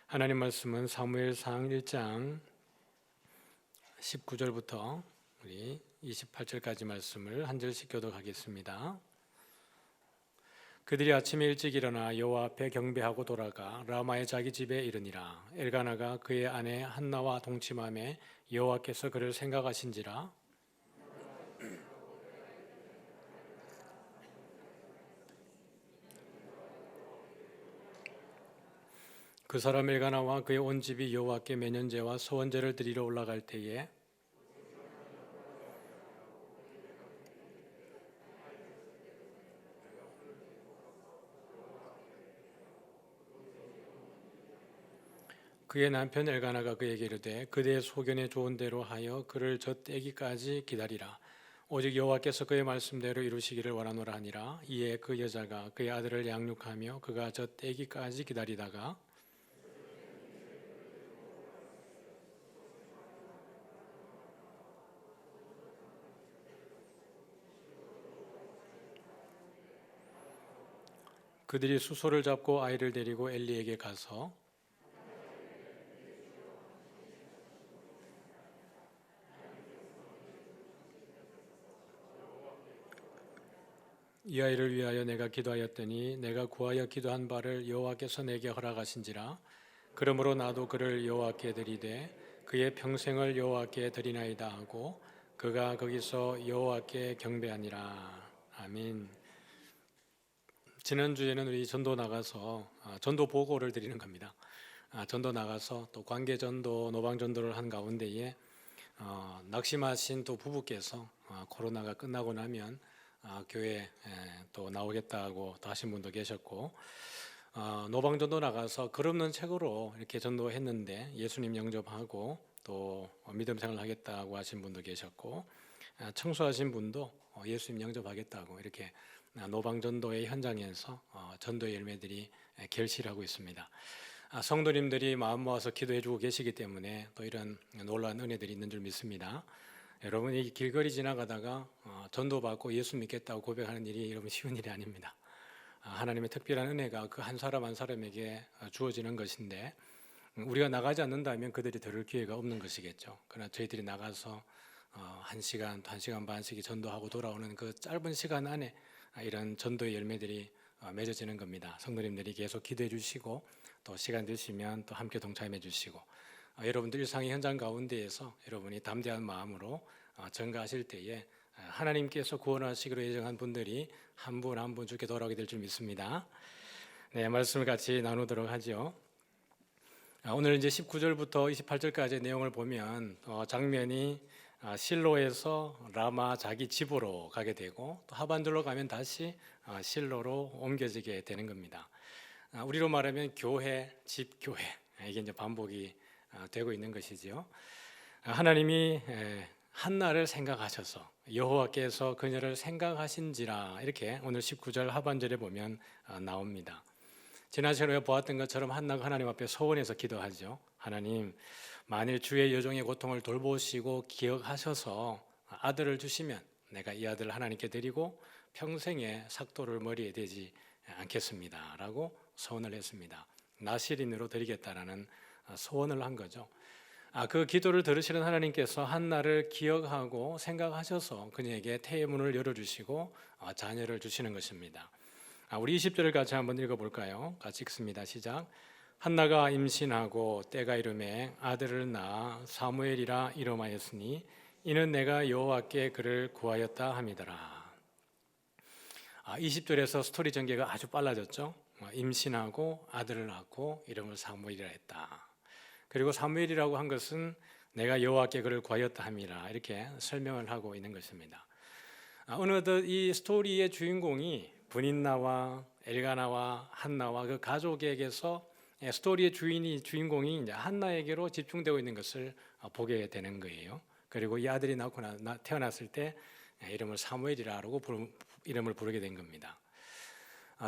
하나님 말씀은 사무엘상 1장 19절부터 우리 28절까지 말씀을 한 절씩 교독하겠습니다. 그들이 아침에 일찍 일어나 여호와 앞에 경배하고 돌아가 라마의 자기 집에 이르니라. 엘가나가 그의 아내 한나와 동침하매 여호와께서 그를 생각하신지라. 그 사람 엘가나와 그의 온 집이 여호와께 매년제와 소원제를 드리러 올라갈 때에 그의 남편 엘가나가 그에게 이르되 그대의 소견에 좋은 대로 하여 그를 젖떼기까지 기다리라. 오직 여호와께서 그의 말씀대로 이루시기를 원하노라 하니라. 이에 그 여자가 그의 아들을 양육하며 그가 젖떼기까지 기다리다가 그들이 수소를 잡고 아이를 데리고 엘리에게 가서 이 아이를 위하여 내가 기도하였더니 내가 구하여 기도한 바를 여호와께서 내게 허락하신지라. 그러므로 나도 그를 여호와께 드리되 그의 평생을 여호와께 드리나이다 하고 그가 거기서 여호와께 경배하니라. 아멘. 지난주에는 우리 전도 나가서 전도 보고를 드리는 겁니다. 전도 나가서 또 관계 전도, 노방 전도를 한 가운데에 낙심하신 또 부부께서 코로나가 끝나고 나면 교회 또 나오겠다고 또 하신 분도 계셨고, 노방 전도 나가서 글 없는 책으로 이렇게 전도했는데 예수님 영접하고 또 믿음 생활 하겠다고 하신 분도 계셨고, 청소하신 분도 예수님 영접하겠다고 이렇게 노방 전도의 현장에서 전도의 열매들이 결실하고 있습니다. 성도님들이 마음 모아서 기도해주고 계시기 때문에 또 이런 놀라운 은혜들이 있는 줄 믿습니다. 여러분이 길거리 지나가다가 전도받고 예수 믿겠다고 고백하는 일이 여러분 쉬운 일이 아닙니다. 하나님의 특별한 은혜가 그 한 사람 한 사람에게 주어지는 것인데 우리가 나가지 않는다면 그들이 들을 기회가 없는 것이겠죠. 그러나 저희들이 나가서 1시간, 1시간 반씩 전도하고 돌아오는 그 짧은 시간 안에 이런 전도의 열매들이 맺어지는 겁니다. 성도님들이 계속 기도해 주시고 또 시간 되시면 또 함께 동참해 주시고 여러분들 일상의 현장 가운데에서 여러분이 담대한 마음으로 전가하실 때에 하나님께서 구원하시기로 예정한 분들이 한 분 한 분 주께 돌아오게 될 줄 믿습니다. 네, 말씀을 같이 나누도록 하죠. 오늘 이제 19절부터 28절까지 내용을 보면 장면이 실로에서 라마 자기 집으로 가게 되고 또 하반절로 가면 다시 실로로 옮겨지게 되는 겁니다. 우리로 말하면 교회, 집, 교회 이게 이제 반복이 되고 있는 것이지요. 하나님이 한나를 생각하셔서 여호와께서 그녀를 생각하신지라 이렇게 오늘 19절 하반절에 보면 나옵니다. 지난 시간에 보았던 것처럼 한나가 하나님 앞에 소원해서 기도하죠. 하나님, 만일 주의 여종의 고통을 돌보시고 기억하셔서 아들을 주시면 내가 이 아들을 하나님께 드리고 평생에 삭도를 머리에 대지 않겠습니다 라고 소원을 했습니다. 나실인으로 드리겠다라는 소원을 한 거죠. 그 기도를 들으시는 하나님께서 한나를 기억하고 생각하셔서 그녀에게 태의 문을 열어주시고 자녀를 주시는 것입니다. 우리 20절을 같이 한번 읽어볼까요? 같이 읽습니다. 시작. 한나가 임신하고 때가 이르매 아들을 낳아 사무엘이라 이름하였으니 이는 내가 여호와께 그를 구하였다 함이더라. 20절에서 스토리 전개가 아주 빨라졌죠. 임신하고 아들을 낳고 이름을 사무엘이라 했다. 그리고 사무엘이라고 한 것은 내가 여호와께 그를 구하였다 함이라 이렇게 설명을 하고 있는 것입니다. 어느덧 이 스토리의 주인공이 브닌나와 엘가나와 한나와 그 가족에게서 스토리의 주인공이 이제 한나에게로 집중되고 있는 것을 보게 되는 거예요. 그리고 이 아들이 태어났을 때 이름을 사무엘이라고 이름을 부르게 된 겁니다.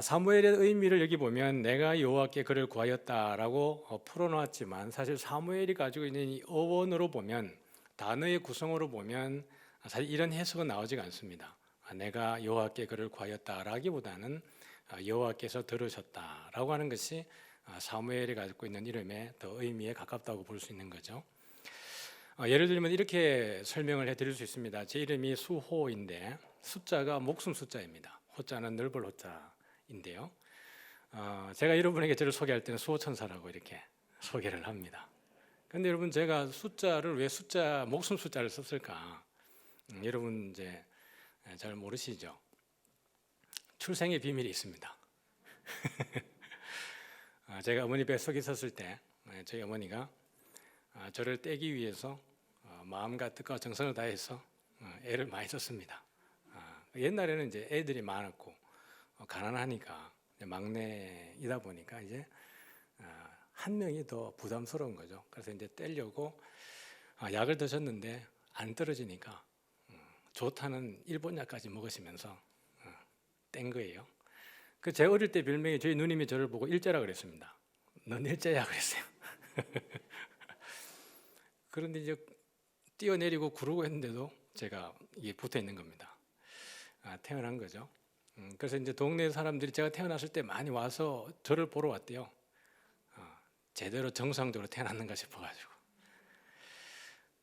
사무엘의 의미를 여기 보면 내가 여호와께 그를 구하였다라고 풀어놓았지만 사실 사무엘이 가지고 있는 이 어원으로 보면 단어의 구성으로 보면 사실 이런 해석은 나오지가 않습니다. 내가 여호와께 그를 구하였다라기보다는 여호와께서 들으셨다라고 하는 것이 사무엘이 가지고 있는 이름에 더 의미에 가깝다고 볼 수 있는 거죠. 예를 들면 이렇게 설명을 해드릴 수 있습니다. 제 이름이 수호인데 숫자가 목숨 숫자입니다. 호자는 넓을 호자인데요. 제가 여러분에게 저를 소개할 때는 수호천사라고 이렇게 소개를 합니다. 그런데 여러분, 제가 숫자를 왜 목숨 숫자를 썼을까? 여러분 이제 잘 모르시죠? 출생의 비밀이 있습니다. 제가 어머니 뱃속에 있었을 때 저희 어머니가 저를 떼기 위해서 마음과 뜻과 정성을 다해서 애를 많이 썼습니다. 옛날에는 이제 애들이 많았고 가난하니까 막내이다 보니까 이제 한 명이 더 부담스러운 거죠. 그래서 이제 떼려고 약을 드셨는데 안 떨어지니까 좋다는 일본약까지 먹으시면서 뗀 거예요. 제 어릴 때 별명이 저희 누님이 저를 보고 일제라 그랬습니다. 넌 일제야 그랬어요. 그런데 이제 뛰어내리고 구르고 했는데도 제가 이게 붙어 있는 겁니다. 태어난 거죠. 그래서 이제 동네 사람들이 제가 태어났을 때 많이 와서 저를 보러 왔대요. 제대로 정상적으로 태어났는가 싶어가지고.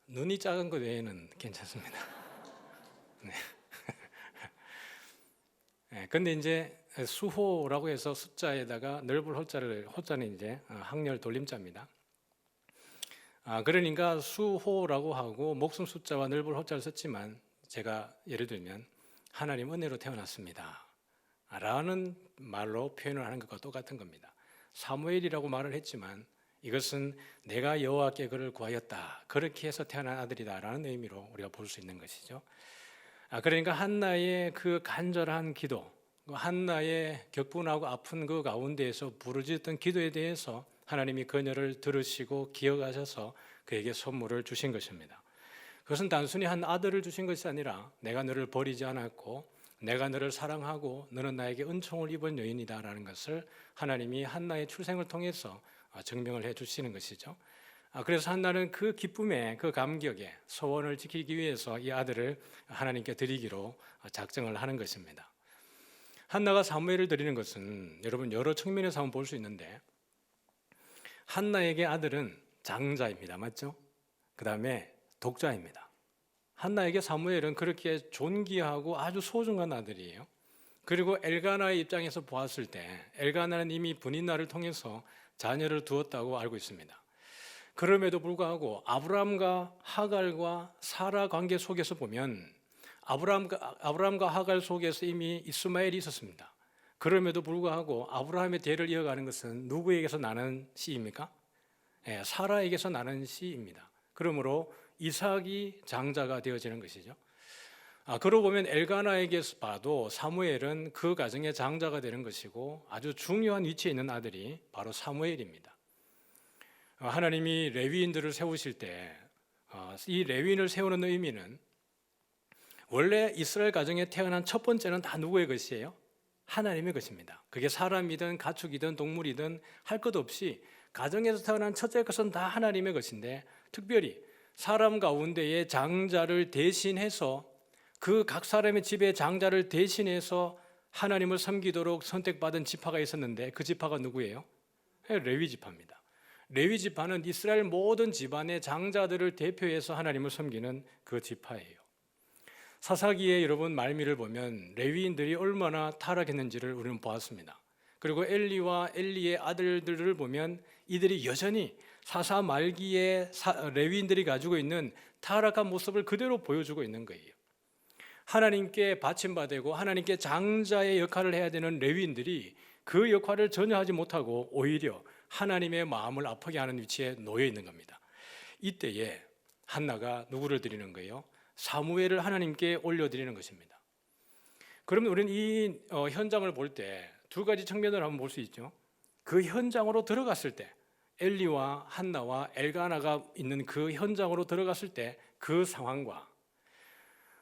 눈이 작은 것 외에는 괜찮습니다. 네. 근데 이제 수호라고 해서 숫자에다가 넓을 호자는 이제 학렬 돌림자입니다. 그러니까 수호라고 하고 목숨 숫자와 넓을 호자를 썼지만 제가 예를 들면 하나님 은혜로 태어났습니다 라는 말로 표현을 하는 것과 똑같은 겁니다. 사무엘이라고 말을 했지만 이것은 내가 여호와께 그를 구하였다, 그렇게 해서 태어난 아들이다 라는 의미로 우리가 볼 수 있는 것이죠. 그러니까 한나의 그 간절한 기도, 한나의 격분하고 아픈 그 가운데에서 부르짖던 기도에 대해서 하나님이 그녀를 들으시고 기억하셔서 그에게 선물을 주신 것입니다. 그것은 단순히 한 아들을 주신 것이 아니라 내가 너를 버리지 않았고 내가 너를 사랑하고 너는 나에게 은총을 입은 여인이다라는 것을 하나님이 한나의 출생을 통해서 증명을 해 주시는 것이죠. 그래서 한나는 그 기쁨에, 그 감격에 소원을 지키기 위해서 이 아들을 하나님께 드리기로 작정을 하는 것입니다. 한나가 사무엘을 드리는 것은 여러분 여러 측면에서 한번 볼 수 있는데, 한나에게 아들은 장자입니다. 맞죠? 그 다음에 독자입니다. 한나에게 사무엘은 그렇게 존귀하고 아주 소중한 아들이에요. 그리고 엘가나의 입장에서 보았을 때 엘가나는 이미 분인날을 통해서 자녀를 두었다고 알고 있습니다. 그럼에도 불구하고 아브라함과 하갈과 사라 관계 속에서 보면 아브라함과 하갈 속에서 이미 이스마엘이 있었습니다. 그럼에도 불구하고 아브라함의 대를 이어가는 것은 누구에게서 나는 씨입니까? 사라에게서 나는 씨입니다. 그러므로 이삭이 장자가 되어지는 것이죠. 그러고 보면 엘가나에게서 봐도 사무엘은 그 가정의 장자가 되는 것이고 아주 중요한 위치에 있는 아들이 바로 사무엘입니다. 하나님이 레위인들을 세우실 때 이 레위인을 세우는 의미는, 원래 이스라엘 가정에 태어난 첫 번째는 다 누구의 것이에요? 하나님의 것입니다. 그게 사람이든 가축이든 동물이든 할 것 없이 가정에서 태어난 첫째 것은 다 하나님의 것인데, 특별히 사람 가운데의 장자를 대신해서, 그 각 사람의 집의 장자를 대신해서 하나님을 섬기도록 선택받은 지파가 있었는데 그 지파가 누구예요? 레위 지파입니다. 레위 지파는 이스라엘 모든 집안의 장자들을 대표해서 하나님을 섬기는 그 지파예요. 사사기의 여러분 말미를 보면 레위인들이 얼마나 타락했는지를 우리는 보았습니다. 그리고 엘리와 엘리의 아들들을 보면 이들이 여전히 사사 말기에 레위인들이 가지고 있는 타락한 모습을 그대로 보여주고 있는 거예요. 하나님께 바침받고 하나님께 장자의 역할을 해야 되는 레위인들이 그 역할을 전혀 하지 못하고 오히려 하나님의 마음을 아프게 하는 위치에 놓여 있는 겁니다. 이때에 한나가 누구를 드리는 거예요? 사무엘을 하나님께 올려드리는 것입니다. 그러면 우리는 이 현장을 볼 때 두 가지 측면을 한번 볼 수 있죠. 그 현장으로 들어갔을 때, 엘리와 한나와 엘가나가 있는 그 현장으로 들어갔을 때 그 상황과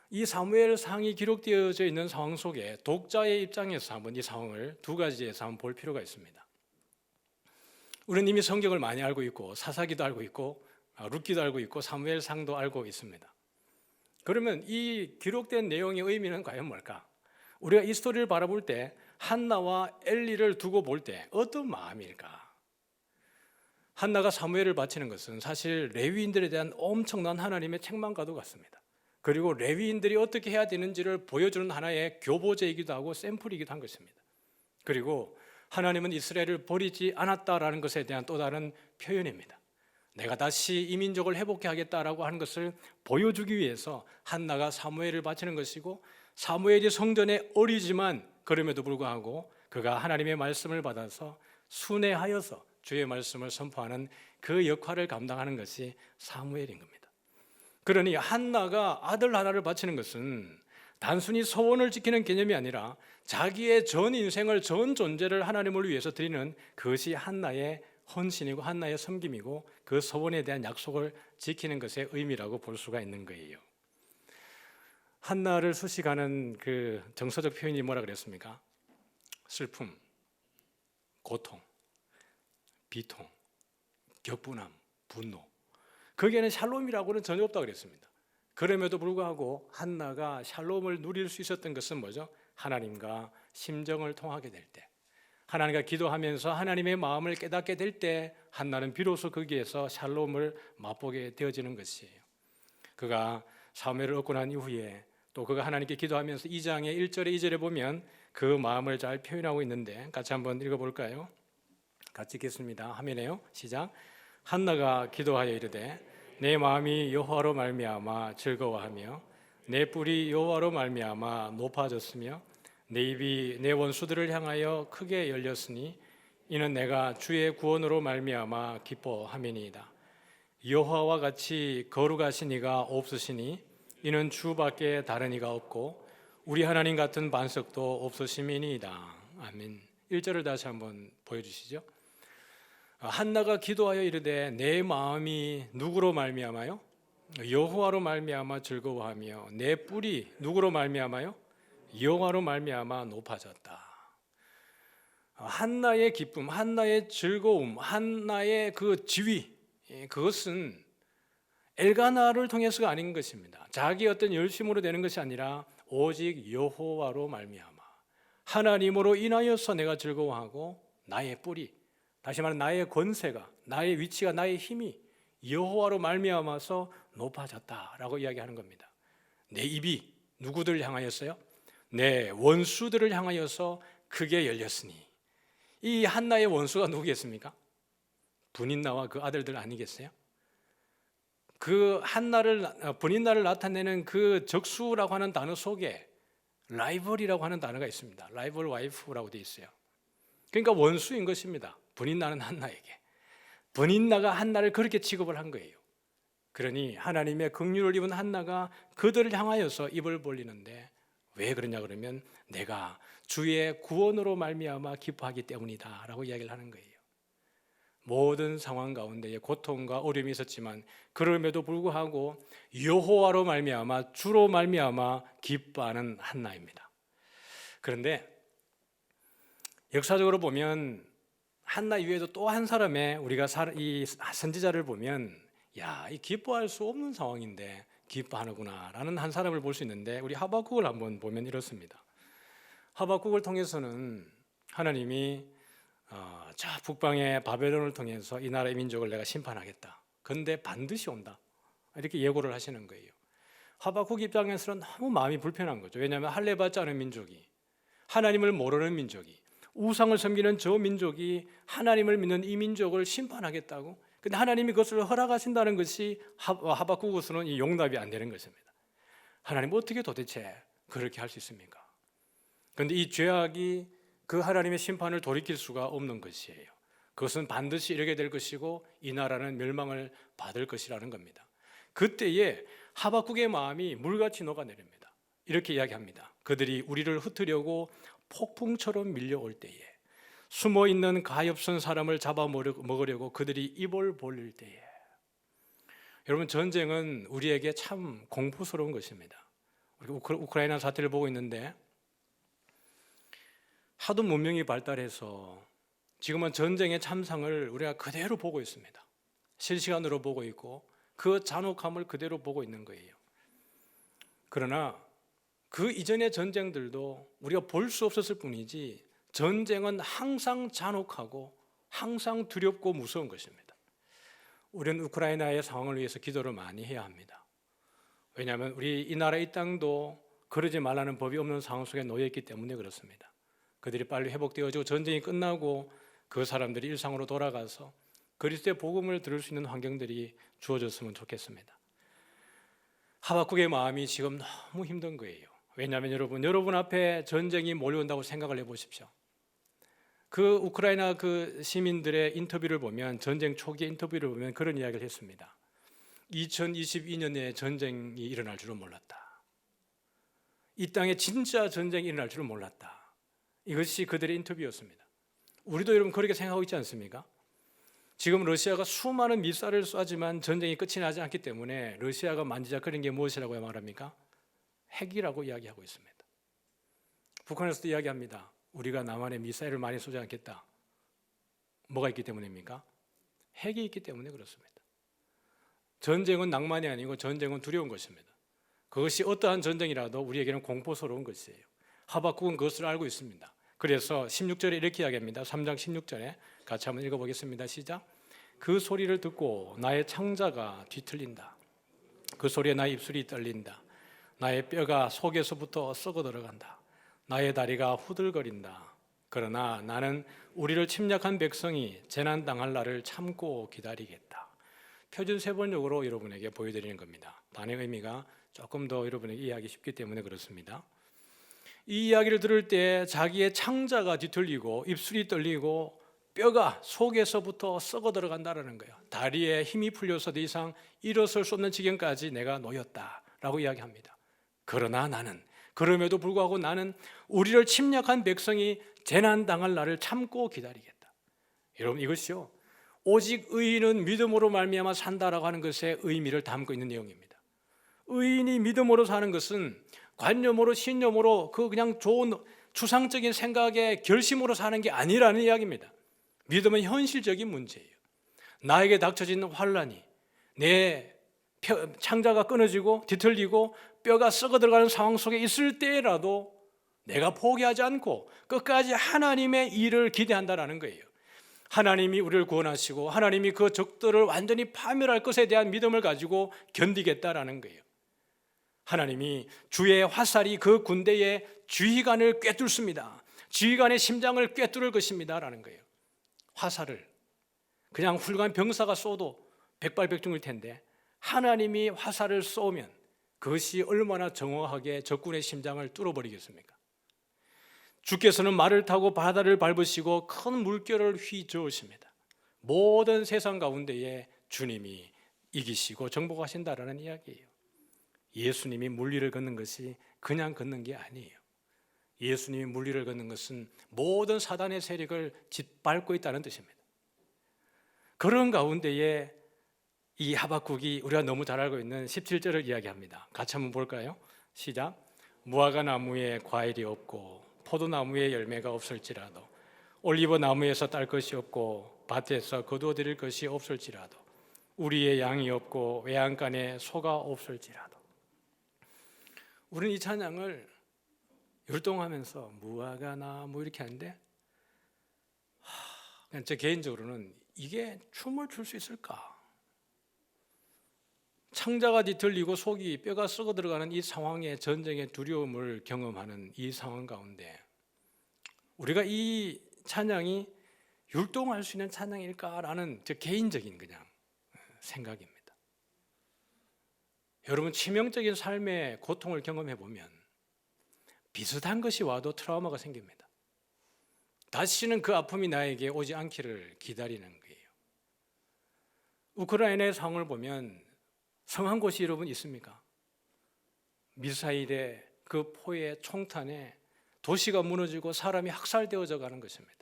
이 사무엘상이 기록되어져 있는 상황 속에 독자의 입장에서 한번 이 상황을 두 가지에서 한번 볼 필요가 있습니다. 우리는 이미 성경을 많이 알고 있고 사사기도 알고 있고 룻기도 알고 있고 사무엘상도 알고 있습니다. 그러면 이 기록된 내용의 의미는 과연 뭘까? 우리가 이 스토리를 바라볼 때 한나와 엘리를 두고 볼 때 어떤 마음일까? 한나가 사무엘을 바치는 것은 사실 레위인들에 대한 엄청난 하나님의 책망과도 같습니다. 그리고 레위인들이 어떻게 해야 되는지를 보여주는 하나의 교보제이기도 하고 샘플이기도 한 것입니다. 그리고 하나님은 이스라엘을 버리지 않았다라는 것에 대한 또 다른 표현입니다. 내가 다시 이 민족을 회복해 하겠다라고 하는 것을 보여주기 위해서 한나가 사무엘을 바치는 것이고, 사무엘이 성전에 어리지만 그럼에도 불구하고 그가 하나님의 말씀을 받아서 순회하여서 주의 말씀을 선포하는 그 역할을 감당하는 것이 사무엘인 겁니다. 그러니 한나가 아들 하나를 바치는 것은 단순히 소원을 지키는 개념이 아니라 자기의 전 인생을, 전 존재를 하나님을 위해서 드리는 그것이 한나의 헌신이고 한나의 섬김이고 그 소원에 대한 약속을 지키는 것의 의미라고 볼 수가 있는 거예요. 한나를 수식하는 그 정서적 표현이 뭐라 그랬습니까? 슬픔, 고통, 비통, 격분함, 분노. 거기에는 샬롬이라고는 전혀 없다고 그랬습니다. 그럼에도 불구하고 한나가 샬롬을 누릴 수 있었던 것은 뭐죠? 하나님과 심정을 통하게 될 때, 하나님과 기도하면서 하나님의 마음을 깨닫게 될 때 한나는 비로소 거기에서 샬롬을 맛보게 되어지는 것이에요. 그가 사무엘을 얻고 난 이후에 또 그가 하나님께 기도하면서 2장의 1절에 2절에 보면 그 마음을 잘 표현하고 있는데 같이 한번 읽어볼까요? 같이 읽겠습니다. 화면에요. 시작. 한나가 기도하여 이르되 내 마음이 여호와로 말미암아 즐거워하며 내 뿔이 여호와로 말미암아 높아졌으며 내 입이 내 원수들을 향하여 크게 열렸으니 이는 내가 주의 구원으로 말미암아 기뻐함이니이다. 여호와와 같이 거룩하신 이가 없으시니 이는 주밖에 다른 이가 없고 우리 하나님 같은 반석도 없으심이니이다. 아멘. 1절을 다시 한번 보여주시죠. 한나가 기도하여 이르되 내 마음이 누구로 말미암아요? 여호와로 말미암아 즐거워하며 내 뿔이 누구로 말미암아요? 여호와로 말미암아 높아졌다. 한나의 기쁨, 한나의 즐거움, 한나의 그 지위, 그것은 엘가나를 통해서가 아닌 것입니다. 자기 어떤 열심으로 되는 것이 아니라 오직 여호와로 말미암아 하나님으로 인하여서 내가 즐거워하고 나의 뿔이, 다시 말하면 나의 권세가, 나의 위치가, 나의 힘이 여호와로 말미암아서 높아졌다라고 이야기하는 겁니다. 내 입이 누구들 향하였어요? 내 원수들을 향하여서 크게 열렸으니. 이 한나의 원수가 누구겠습니까? 분인나와 그 아들들 아니겠어요? 그 한나를, 분인나를 나타내는 그 적수라고 하는 단어 속에 라이벌이라고 하는 단어가 있습니다. 라이벌 와이프라고 되어 있어요. 그러니까 원수인 것입니다. 분인나는 한나에게. 분인나가 한나를 그렇게 취급을 한 거예요. 그러니 하나님의 긍휼을 입은 한나가 그들을 향하여서 입을 벌리는데 왜 그러냐 그러면 내가 주의 구원으로 말미암아 기뻐하기 때문이다 라고 이야기를 하는 거예요. 모든 상황 가운데에 고통과 어려움이 있었지만 그럼에도 불구하고 여호와로 말미암아, 주로 말미암아 기뻐하는 한나입니다. 그런데 역사적으로 보면 한나 이외에도 또 한 사람의, 우리가 이 선지자를 보면 이 기뻐할 수 없는 상황인데 기뻐하는구나 라는 한 사람을 볼 수 있는데, 우리 하박국을 한번 보면 이렇습니다. 하박국을 통해서는 하나님이 저 북방의 바벨론을 통해서 이 나라의 민족을 내가 심판하겠다, 그런데 반드시 온다, 이렇게 예고를 하시는 거예요. 하박국 입장에서는 너무 마음이 불편한 거죠. 왜냐하면 할례받지 않은 민족이, 하나님을 모르는 민족이, 우상을 섬기는 저 민족이 하나님을 믿는 이 민족을 심판하겠다고, 근데 하나님이 그것을 허락하신다는 것이 하박국으로서는 이 용납이 안 되는 것입니다. 하나님 어떻게 도대체 그렇게 할 수 있습니까? 그런데 이 죄악이 그 하나님의 심판을 돌이킬 수가 없는 것이에요. 그것은 반드시 이르게 될 것이고 이 나라는 멸망을 받을 것이라는 겁니다. 그때에 하박국의 마음이 물같이 녹아내립니다. 이렇게 이야기합니다. 그들이 우리를 흩으려고 폭풍처럼 밀려올 때에, 숨어있는 가엾은 사람을 잡아먹으려고 그들이 입을 벌릴 때에. 여러분, 전쟁은 우리에게 참 공포스러운 것입니다. 우크라이나 사태를 보고 있는데 하도 문명이 발달해서 지금은 전쟁의 참상을 우리가 그대로 보고 있습니다. 실시간으로 보고 있고 그 잔혹함을 그대로 보고 있는 거예요. 그러나 그 이전의 전쟁들도 우리가 볼 수 없었을 뿐이지 전쟁은 항상 잔혹하고 항상 두렵고 무서운 것입니다. 우리는 우크라이나의 상황을 위해서 기도를 많이 해야 합니다. 왜냐하면 우리 이 나라 이 땅도 그러지 말라는 법이 없는 상황 속에 놓여 있기 때문에 그렇습니다. 그들이 빨리 회복되어지고 전쟁이 끝나고 그 사람들이 일상으로 돌아가서 그리스도의 복음을 들을 수 있는 환경들이 주어졌으면 좋겠습니다. 하박국의 마음이 지금 너무 힘든 거예요. 왜냐하면 여러분 앞에 전쟁이 몰려온다고 생각을 해보십시오. 그 우크라이나 그 시민들의 인터뷰를 보면, 전쟁 초기의 인터뷰를 보면 그런 이야기를 했습니다. 2022년에 전쟁이 일어날 줄은 몰랐다. 이 땅에 진짜 전쟁이 일어날 줄은 몰랐다. 이것이 그들의 인터뷰였습니다. 우리도 여러분 그렇게 생각하고 있지 않습니까? 지금 러시아가 수많은 미사일을 쏘지만 전쟁이 끝이 나지 않기 때문에 러시아가 만지작거리는 게 무엇이라고 말합니까? 핵이라고 이야기하고 있습니다. 북한에서도 이야기합니다. 우리가 남한에 미사일을 많이 쏘지 않겠다. 뭐가 있기 때문입니까? 핵이 있기 때문에 그렇습니다. 전쟁은 낭만이 아니고 전쟁은 두려운 것입니다. 그것이 어떠한 전쟁이라도 우리에게는 공포스러운 것이에요. 하박국은 그것을 알고 있습니다. 그래서 16절에 이렇게 이야기합니다. 3장 16절에 같이 한번 읽어보겠습니다. 시작. 그 소리를 듣고 나의 창자가 뒤틀린다. 그 소리에 나의 입술이 떨린다. 나의 뼈가 속에서부터 썩어 들어간다. 나의 다리가 후들거린다. 그러나 나는 우리를 침략한 백성이 재난당할 날을 참고 기다리겠다. 표준 세번역으로 여러분에게 보여드리는 겁니다. 단의 의미가 조금 더 여러분에게 이해하기 쉽기 때문에 그렇습니다. 이 이야기를 들을 때 자기의 창자가 뒤틀리고 입술이 떨리고 뼈가 속에서부터 썩어 들어간다는 거예요. 다리에 힘이 풀려서 더 이상 일어설 수 없는 지경까지 내가 놓였다라고 이야기합니다. 그러나 나는, 그럼에도 불구하고 나는 우리를 침략한 백성이 재난당할 날을 참고 기다리겠다. 여러분, 이것이요, 오직 의인은 믿음으로 말미암아 산다라고 하는 것의 의미를 담고 있는 내용입니다. 의인이 믿음으로 사는 것은 관념으로 신념으로 그냥 좋은 추상적인 생각의 결심으로 사는 게 아니라는 이야기입니다. 믿음은 현실적인 문제예요. 나에게 닥쳐진 환난이, 내 창자가 끊어지고 뒤틀리고 뼈가 썩어 들어가는 상황 속에 있을 때라도 내가 포기하지 않고 끝까지 하나님의 일을 기대한다는 거예요. 하나님이 우리를 구원하시고 하나님이 그 적들을 완전히 파멸할 것에 대한 믿음을 가지고 견디겠다라는 거예요. 하나님이 주의 화살이 그 군대의 지휘관을 꿰뚫습니다. 지휘관의 심장을 꿰뚫을 것입니다 라는 거예요. 화살을 그냥 훌륭한 병사가 쏘도 백발백중일 텐데 하나님이 화살을 쏘면 그것이 얼마나 정확하게 적군의 심장을 뚫어버리겠습니까? 주께서는 말을 타고 바다를 밟으시고 큰 물결을 휘저으십니다. 모든 세상 가운데에 주님이 이기시고 정복하신다라는 이야기예요. 예수님이 물리를 걷는 것이 그냥 걷는 게 아니에요. 예수님이 물리를 걷는 것은 모든 사단의 세력을 짓밟고 있다는 뜻입니다. 그런 가운데에 이 하박국이 우리가 너무 잘 알고 있는 17절을 이야기합니다. 같이 한번 볼까요? 시작. 무화과 나무에 과일이 없고 포도나무에 열매가 없을지라도 올리브 나무에서 딸 것이 없고 밭에서 거두어드릴 것이 없을지라도 우리의 양이 없고 외양간에 소가 없을지라도. 우리는 이 찬양을 율동하면서 무화과 나무 이렇게 하는데 그냥 제 개인적으로는 이게 춤을 출 수 있을까? 창자가 뒤틀리고 속이 뼈가 썩어 들어가는 이 상황에 전쟁의 두려움을 경험하는 이 상황 가운데 우리가 이 찬양이 율동할 수 있는 찬양일까라는 제 개인적인 그냥 생각입니다. 여러분, 치명적인 삶의 고통을 경험해 보면 비슷한 것이 와도 트라우마가 생깁니다. 다시는 그 아픔이 나에게 오지 않기를 기다리는 거예요. 우크라이나의 상황을 보면 성한 곳이 여러분 있습니까? 미사일의 그 포의 총탄에 도시가 무너지고 사람이 학살되어져 가는 것입니다.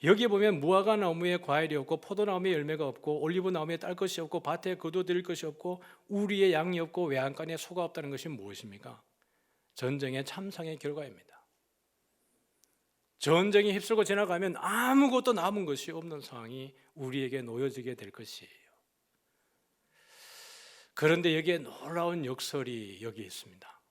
여기 보면 무화과 나무에 과일이 없고 포도나무에 열매가 없고 올리브 나무에 딸 것이 없고 밭에 거두어드릴 것이 없고 우리의 양이 없고 외양간에 소가 없다는 것이 무엇입니까? 전쟁의 참상의 결과입니다. 전쟁이 휩쓸고 지나가면 아무것도 남은 것이 없는 상황이 우리에게 놓여지게 될 것이에요. 그런데 여기에 놀라운 역설이 여기 있습니다.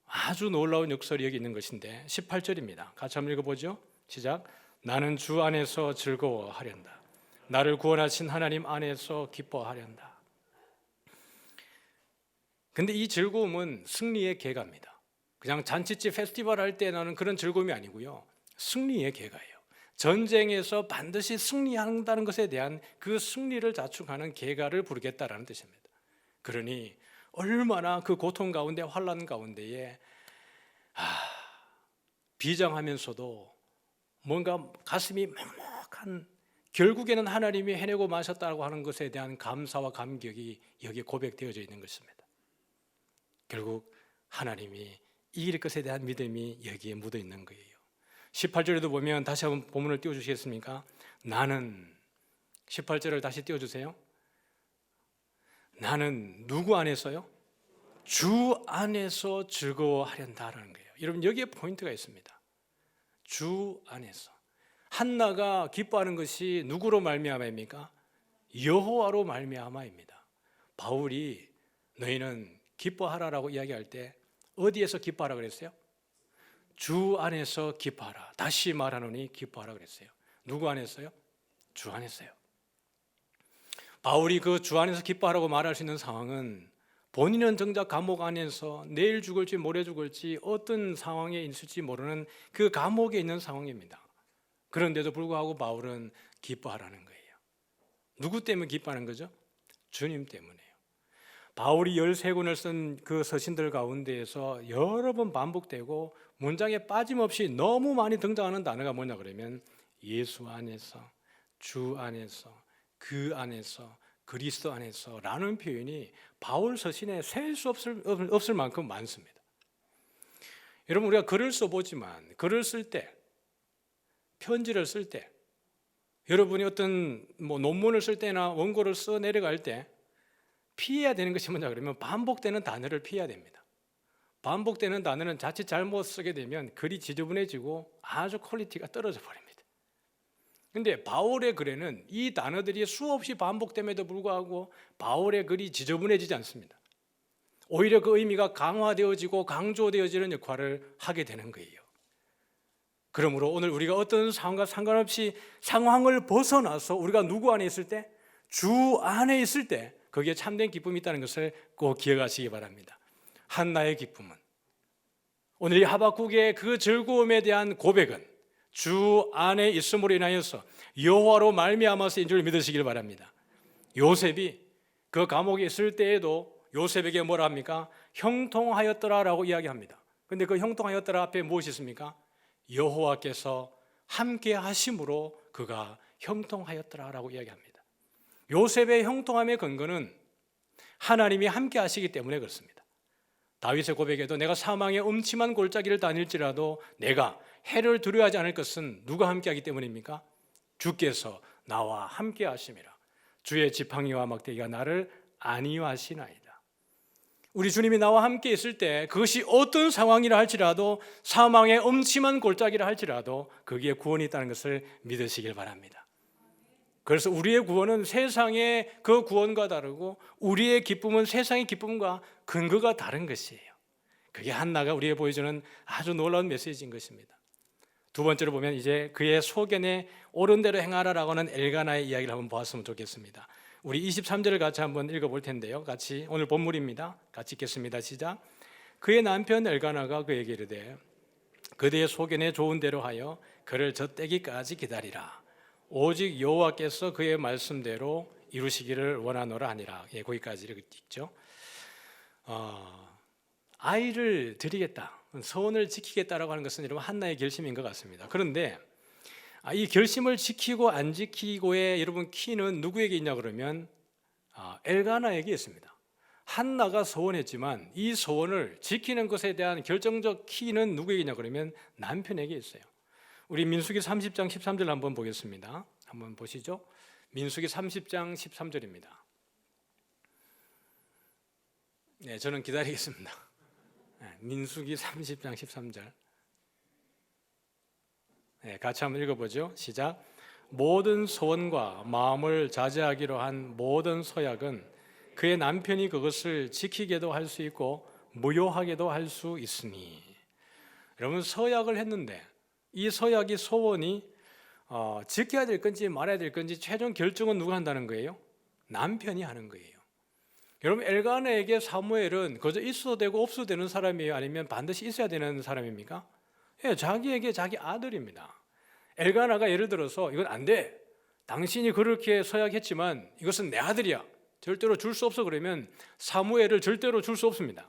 아주 놀라운 역설이 여기 있는 것인데 18절입니다. 같이 한번 읽어보죠. 시작. 나는 주 안에서 즐거워하련다. 나를 구원하신 하나님 안에서 기뻐하련다. 근데 이 즐거움은 승리의 계가입니다. 그냥 잔치집 페스티벌 할 때 나는 그런 즐거움이 아니고요, 승리의 계가예요. 전쟁에서 반드시 승리한다는 것에 대한 그 승리를 자축하는 계가를 부르겠다라는 뜻입니다. 그러니 얼마나 그 고통 가운데, 환난 가운데에 비장하면서도 뭔가 가슴이 먹먹한, 결국에는 하나님이 해내고 마셨다고 하는 것에 대한 감사와 감격이 여기에 고백되어져 있는 것입니다. 결국 하나님이 이길 것에 대한 믿음이 여기에 묻어 있는 거예요. 18절에도 보면, 다시 한번 본문을 띄워주시겠습니까? 나는, 18절을 다시 띄워주세요. 나는 누구 안에서요? 주 안에서 즐거워하련다라는 거예요. 여러분, 여기에 포인트가 있습니다. 주 안에서. 한나가 기뻐하는 것이 누구로 말미암아입니까? 여호와로 말미암아입니다. 바울이 너희는 기뻐하라라고 이야기할 때 어디에서 기뻐하라 그랬어요? 주 안에서 기뻐하라. 다시 말하노니 기뻐하라 그랬어요. 누구 안에서요? 주 안에서요. 바울이 그 주 안에서 기뻐하라고 말할 수 있는 상황은 본인은 정작 감옥 안에서 내일 죽을지 모레 죽을지 어떤 상황에 있을지 모르는 그 감옥에 있는 상황입니다. 그런데도 불구하고 바울은 기뻐하라는 거예요. 누구 때문에 기뻐하는 거죠? 주님 때문에요. 바울이 13권을 쓴 그 서신들 가운데에서 여러 번 반복되고 문장에 빠짐없이 너무 많이 등장하는 단어가 뭐냐 그러면 예수 안에서, 주 안에서, 그 안에서, 그리스도 안에서 라는 표현이 바울 서신에 셀 수 없을 만큼 많습니다. 여러분, 우리가 글을 써보지만 글을 쓸 때, 편지를 쓸 때, 여러분이 어떤 논문을 쓸 때나 원고를 써 내려갈 때 피해야 되는 것이 뭐냐 그러면 반복되는 단어를 피해야 됩니다. 반복되는 단어는 자칫 잘못 쓰게 되면 글이 지저분해지고 아주 퀄리티가 떨어져 버립니다. 그런데 바울의 글에는 이 단어들이 수없이 반복됨에도 불구하고 바울의 글이 지저분해지지 않습니다. 오히려 그 의미가 강화되어지고 강조되어지는 역할을 하게 되는 거예요. 그러므로 오늘 우리가 어떤 상황과 상관없이 상황을 벗어나서 우리가 누구 안에 있을 때, 주 안에 있을 때 거기에 참된 기쁨이 있다는 것을 꼭 기억하시기 바랍니다. 한나의 기쁨은, 오늘 이 하박국의 그 즐거움에 대한 고백은 주 안에 있음으로 인하여서 여호와로 말미암아서인 줄 믿으시길 바랍니다. 요셉이 그 감옥에 있을 때에도 요셉에게 뭐라 합니까? 형통하였더라라고 이야기합니다. 그런데 그 형통하였더라 앞에 무엇이 있습니까? 여호와께서 함께 하심으로 그가 형통하였더라라고 이야기합니다. 요셉의 형통함의 근거는 하나님이 함께 하시기 때문에 그렇습니다. 다윗의 고백에도 내가 사망의 음침한 골짜기를 다닐지라도 내가 해를 두려워하지 않을 것은 누가 함께하기 때문입니까? 주께서 나와 함께 하심이라. 주의 지팡이와 막대기가 나를 안위하시나이다. 우리 주님이 나와 함께 있을 때 그것이 어떤 상황이라 할지라도, 사망의 음침한 골짜기라 할지라도 거기에 구원이 있다는 것을 믿으시길 바랍니다. 그래서 우리의 구원은 세상의 그 구원과 다르고 우리의 기쁨은 세상의 기쁨과 근거가 다른 것이에요. 그게 한나가 우리에게 보여주는 아주 놀라운 메시지인 것입니다. 두 번째로 보면 이제 그의 소견에 옳은 대로 행하라라고 하는 엘가나의 이야기를 한번 보았으면 좋겠습니다. 우리 23절을 같이 한번 읽어볼 텐데요. 같이, 오늘 본문입니다. 같이 읽겠습니다. 시작. 그의 남편 엘가나가 그에게 이르되 그대의 소견에 좋은 대로 하여 그를 젖대기까지 기다리라. 오직 여호와께서 그의 말씀대로 이루시기를 원하노라 하니라. 예, 거기까지 읽죠. 아이를 드리겠다, 서원을 지키겠다라고 하는 것은 여러분 한나의 결심인 것 같습니다. 그런데 이 결심을 지키고 안 지키고의 여러분 키는 누구에게 있냐 그러면 엘가나에게 있습니다. 한나가 서원했지만 이 서원을 지키는 것에 대한 결정적 키는 누구에게 있냐 그러면 남편에게 있어요. 우리 민수기 30장 13절 한번 보겠습니다. 한번 보시죠. 민수기 30장 13절입니다. 네, 저는 기다리겠습니다. 민수기 30장 13절. 네, 같이 한번 읽어보죠. 시작. 모든 소원과 마음을 자제하기로 한 모든 서약은 그의 남편이 그것을 지키게도 할 수 있고 무효하게도 할 수 있으니. 여러분, 서약을 했는데 이 서약이 소원이 지켜야 될 건지 말아야 될 건지 최종 결정은 누가 한다는 거예요? 남편이 하는 거예요. 여러분, 엘가나에게 사무엘은 그저 있어도 되고 없어도 되는 사람이에요? 아니면 반드시 있어야 되는 사람입니까? 예, 자기에게 자기 아들입니다. 엘가나가 예를 들어서 이건 안 돼, 당신이 그렇게 서약했지만 이것은 내 아들이야, 절대로 줄 수 없어, 그러면 사무엘을 절대로 줄 수 없습니다.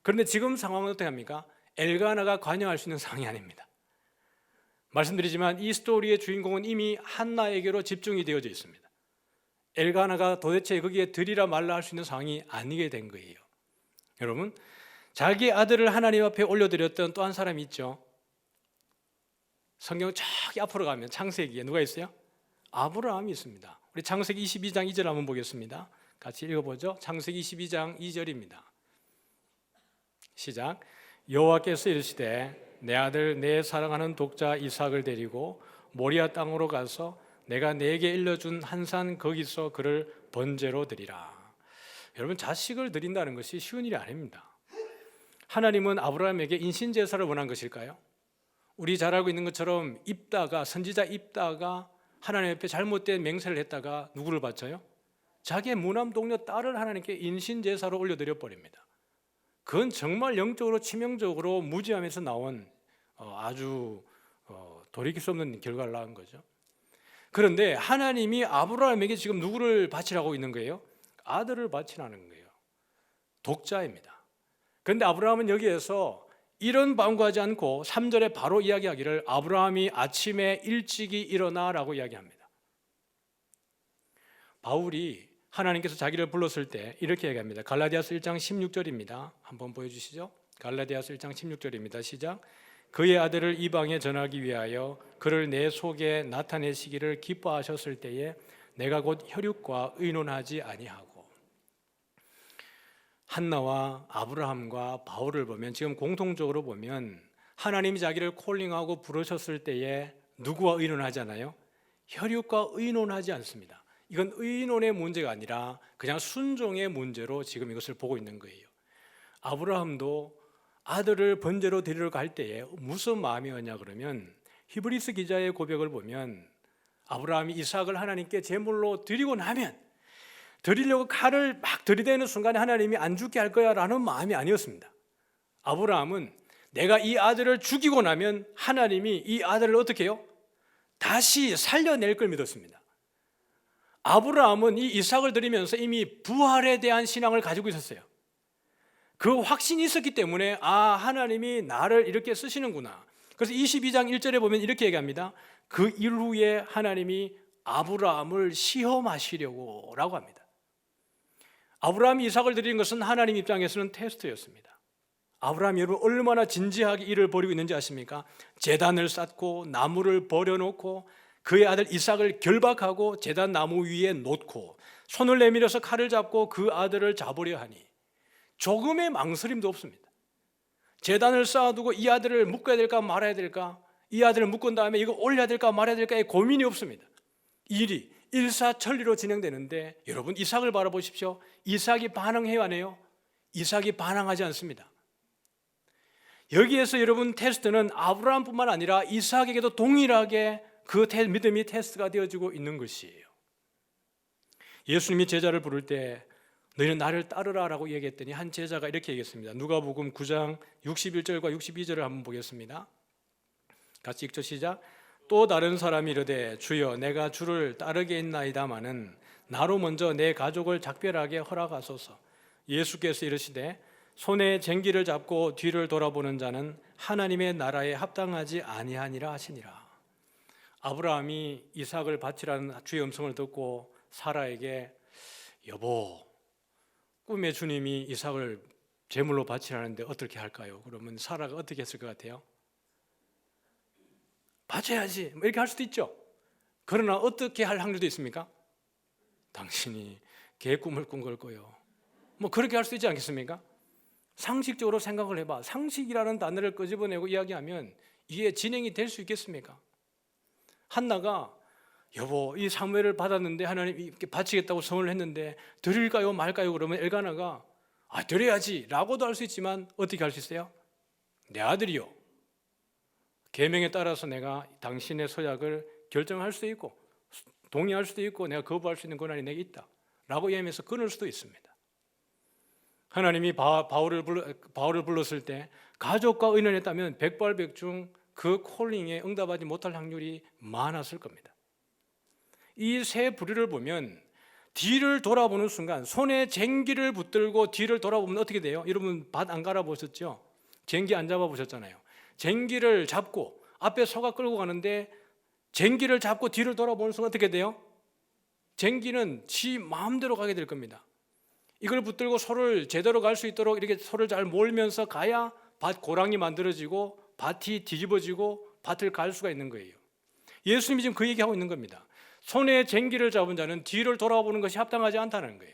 그런데 지금 상황은 어떻게 합니까? 엘가나가 관여할 수 있는 상황이 아닙니다. 말씀드리지만 이 스토리의 주인공은 이미 한나에게로 집중이 되어져 있습니다. 엘가나가 도대체 거기에 들이라 말라 할 수 있는 상황이 아니게 된 거예요. 여러분, 자기 아들을 하나님 앞에 올려드렸던 또 한 사람이 있죠. 성경 저기 앞으로 가면 창세기에 누가 있어요? 아브라함이 있습니다. 우리 창세기 22장 2절 한번 보겠습니다. 같이 읽어보죠. 창세기 22장 2절입니다. 시작. 여호와께서 이르시되 내 아들 내 사랑하는 독자 이삭을 데리고 모리아 땅으로 가서 내가 내게 일러준 한 산 거기서 그를 번제로 드리라. 여러분, 자식을 드린다는 것이 쉬운 일이 아닙니다. 하나님은 아브라함에게 인신제사를 원한 것일까요? 우리 잘 알고 있는 것처럼 선지자 입다가 하나님 앞에 잘못된 맹세를 했다가 누구를 바쳐요? 자기의 무남 동료 딸을 하나님께 인신제사로 올려드려 버립니다. 그건 정말 영적으로 치명적으로 무지함에서 나온 아주 돌이킬 수 없는 결과를 낳은 거죠. 그런데 하나님이 아브라함에게 지금 누구를 바치라고 있는 거예요? 아들을 바치라는 거예요. 독자입니다. 그런데 아브라함은 여기에서 이런 방구하지 않고 3절에 바로 이야기하기를 아브라함이 아침에 일찍이 일어나라고 이야기합니다. 바울이 하나님께서 자기를 불렀을 때 이렇게 얘기합니다. 갈라디아서 1장 16절입니다. 한번 보여주시죠. 갈라디아서 1장 16절입니다. 시작. 그의 아들을 이방에 전하기 위하여 그를 내 속에 나타내시기를 기뻐하셨을 때에 내가 곧 혈육과 의논하지 아니하고. 한나와 아브라함과 바울을 보면 지금 공통적으로 보면 하나님이 자기를 콜링하고 부르셨을 때에 누구와 의논하잖아요? 혈육과 의논하지 않습니다. 이건 의논의 문제가 아니라 그냥 순종의 문제로 지금 이것을 보고 있는 거예요. 아브라함도 아들을 번제로 드리러 갈 때에 무슨 마음이었냐 그러면 히브리서 기자의 고백을 보면 아브라함이 이삭을 하나님께 제물로 드리고 나면 드리려고 칼을 막 들이대는 순간에 하나님이 안 죽게 할 거야 라는 마음이 아니었습니다. 아브라함은 내가 이 아들을 죽이고 나면 하나님이 이 아들을 어떻게 해요? 다시 살려낼 걸 믿었습니다. 아브라함은 이 이삭을 드리면서 이미 부활에 대한 신앙을 가지고 있었어요. 그 확신이 있었기 때문에 하나님이 나를 이렇게 쓰시는구나. 그래서 22장 1절에 보면 이렇게 얘기합니다. 그 이후에 하나님이 아브라함을 시험하시려고 라고 합니다. 아브라함이 이삭을 드리는 것은 하나님 입장에서는 테스트였습니다. 아브라함이 여러분 얼마나 진지하게 일을 벌이고 있는지 아십니까? 제단을 쌓고 나무를 버려놓고 그의 아들 이삭을 결박하고 제단 나무 위에 놓고 손을 내밀어서 칼을 잡고 그 아들을 잡으려 하니 조금의 망설임도 없습니다. 제단을 쌓아두고 이 아들을 묶어야 될까 말아야 될까, 이 아들을 묶은 다음에 이거 올려야 될까 말아야 될까의 고민이 없습니다. 일이 일사천리로 진행되는데 여러분 이삭을 바라보십시오. 이삭이 반응해요 안 해요? 이삭이 반항하지 않습니다. 여기에서 여러분 테스트는 아브라함뿐만 아니라 이삭에게도 동일하게 그 믿음이 테스트가 되어지고 있는 것이에요. 예수님이 제자를 부를 때 너희는 나를 따르라 라고 얘기했더니 한 제자가 이렇게 얘기했습니다. 누가복음 9장 61절과 62절을 한번 보겠습니다. 같이 읽죠. 시작. 또 다른 사람이 이르되 주여 내가 주를 따르겠나이다마는 나로 먼저 내 가족을 작별하게 허락하소서. 예수께서 이르시되 손에 쟁기를 잡고 뒤를 돌아보는 자는 하나님의 나라에 합당하지 아니하니라 하시니라. 아브라함이 이삭을 바치라는 주의 음성을 듣고 사라에게 여보, 꿈의 주님이 이삭을 제물로 바치라는데 어떻게 할까요? 그러면 사라가 어떻게 했을 것 같아요? 바쳐야지 이렇게 할 수도 있죠. 그러나 어떻게 할 확률도 있습니까? 당신이 개 꿈을 꾼 걸 거요. 그렇게 할 수 있지 않겠습니까? 상식적으로 생각을 해봐. 상식이라는 단어를 끄집어내고 이야기하면 이게 진행이 될 수 있겠습니까? 한나가 여보 이 사무엘을 받았는데 하나님 이렇게 바치겠다고 선언을 했는데 드릴까요 말까요? 그러면 엘가나가 드려야지 라고도 할 수 있지만 어떻게 할 수 있어요? 내 아들이요, 계명에 따라서 내가 당신의 서약을 결정할 수도 있고 동의할 수도 있고 내가 거부할 수 있는 권한이 내게 있다 라고 이야기하면서 끊을 수도 있습니다. 하나님이 바울을 불렀을 때 가족과 의논했다면 백발백중 그 콜링에 응답하지 못할 확률이 많았을 겁니다. 이 세 부류를 보면 뒤를 돌아보는 순간 손에 쟁기를 붙들고 뒤를 돌아보면 어떻게 돼요? 여러분 밭 안 갈아보셨죠? 쟁기 안 잡아보셨잖아요. 쟁기를 잡고 앞에 소가 끌고 가는데 쟁기를 잡고 뒤를 돌아보는 순간 어떻게 돼요? 쟁기는 지 마음대로 가게 될 겁니다. 이걸 붙들고 소를 제대로 갈 수 있도록 이렇게 소를 잘 몰면서 가야 밭 고랑이 만들어지고 밭이 뒤집어지고 밭을 갈 수가 있는 거예요. 예수님이 지금 그 얘기하고 있는 겁니다. 손에 쟁기를 잡은 자는 뒤를 돌아보는 것이 합당하지 않다는 거예요.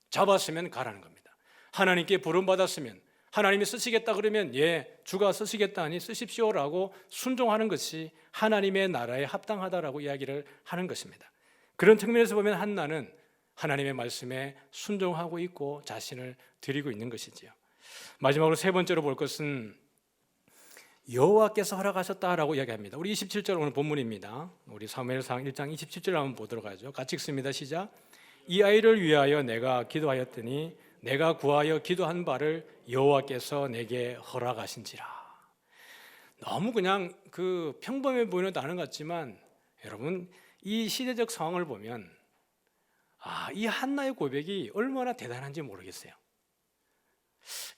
잡았으면 가라는 겁니다. 하나님께 부름받았으면 하나님이 쓰시겠다 그러면 예, 주가 쓰시겠다 하니 쓰십시오라고 순종하는 것이 하나님의 나라에 합당하다라고 이야기를 하는 것입니다. 그런 측면에서 보면 한나는 하나님의 말씀에 순종하고 있고 자신을 드리고 있는 것이지요. 마지막으로 세 번째로 볼 것은 여호와께서 허락하셨다라고 이야기합니다. 우리 27절 오늘 본문입니다. 우리 사무엘상 1장 27절 한번 보도록 하죠. 같이 읽습니다. 시작. 이 아이를 위하여 내가 기도하였더니 내가 구하여 기도한 바를 여호와께서 내게 허락하신지라. 너무 그냥 그 평범해 보이는 단어 같지만 여러분 이 시대적 상황을 보면 이 한나의 고백이 얼마나 대단한지 모르겠어요.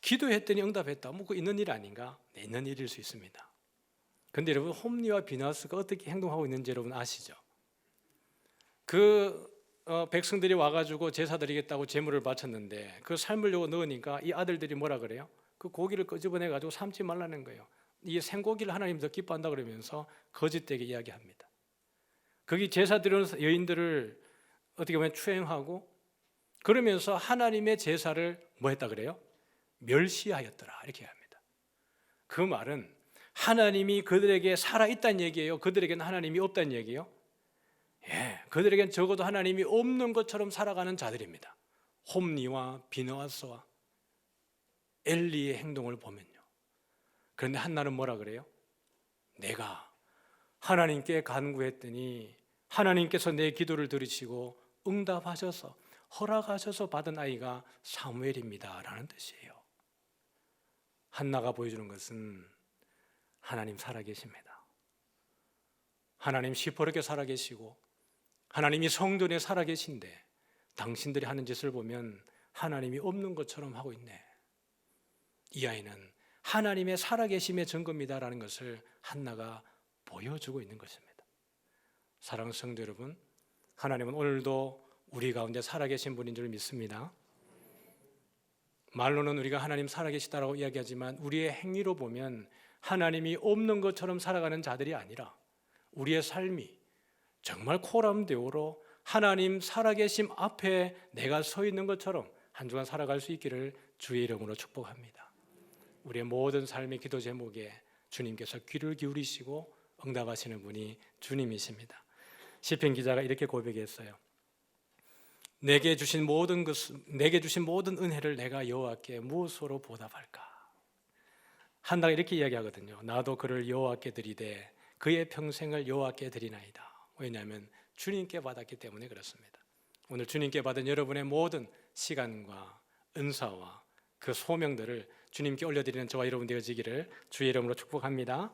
기도했더니 응답했다. 그 있는 일 아닌가? 네, 있는 일일 수 있습니다. 그런데 여러분 홈리와 비나스가 어떻게 행동하고 있는지 여러분 아시죠? 백성들이 와가지고 제사 드리겠다고 제물을 바쳤는데 그 삶으려고 넣으니까 이 아들들이 뭐라 그래요? 그 고기를 끄집어내가지고 삶지 말라는 거예요. 이 생고기를 하나님 더 기뻐한다 그러면서 거짓되게 이야기합니다. 거기 제사 드리는 여인들을 어떻게 보면 추행하고 그러면서 하나님의 제사를 뭐 했다 그래요? 멸시하였더라 이렇게 합니다. 그 말은 하나님이 그들에게 살아있다는 얘기예요? 그들에게는 하나님이 없다는 얘기예요? 예, 그들에겐 적어도 하나님이 없는 것처럼 살아가는 자들입니다. 홈리와 비느하스와 엘리의 행동을 보면요. 그런데 한나는 뭐라 그래요? 내가 하나님께 간구했더니 하나님께서 내 기도를 들으시고 응답하셔서 허락하셔서 받은 아이가 사무엘입니다 라는 뜻이에요. 한나가 보여주는 것은 하나님 살아계십니다. 하나님 시퍼렇게 살아계시고 하나님이 성전에 살아계신데 당신들이 하는 짓을 보면 하나님이 없는 것처럼 하고 있네. 이 아이는 하나님의 살아계심의 증거입니다라는 것을 한나가 보여주고 있는 것입니다. 사랑하는 성도 여러분, 하나님은 오늘도 우리 가운데 살아계신 분인 줄 믿습니다. 말로는 우리가 하나님 살아계시다라고 이야기하지만 우리의 행위로 보면 하나님이 없는 것처럼 살아가는 자들이 아니라 우리의 삶이 정말 코람데오로 하나님 살아계심 앞에 내가 서 있는 것처럼 한 주간 살아갈 수 있기를 주의 이름으로 축복합니다. 우리의 모든 삶의 기도 제목에 주님께서 귀를 기울이시고 응답하시는 분이 주님이십니다. 시편 기자가 이렇게 고백했어요. 내게 주신 모든 은혜를 내가 여호와께 무엇으로 보답할까? 한나가 이렇게 이야기하거든요. 나도 그를 여호와께 드리되 그의 평생을 여호와께 드리나이다. 왜냐하면 주님께 받았기 때문에 그렇습니다. 오늘 주님께 받은 여러분의 모든 시간과 은사와 그 소명들을 주님께 올려드리는 저와 여러분 되어지기를 주의 이름으로 축복합니다.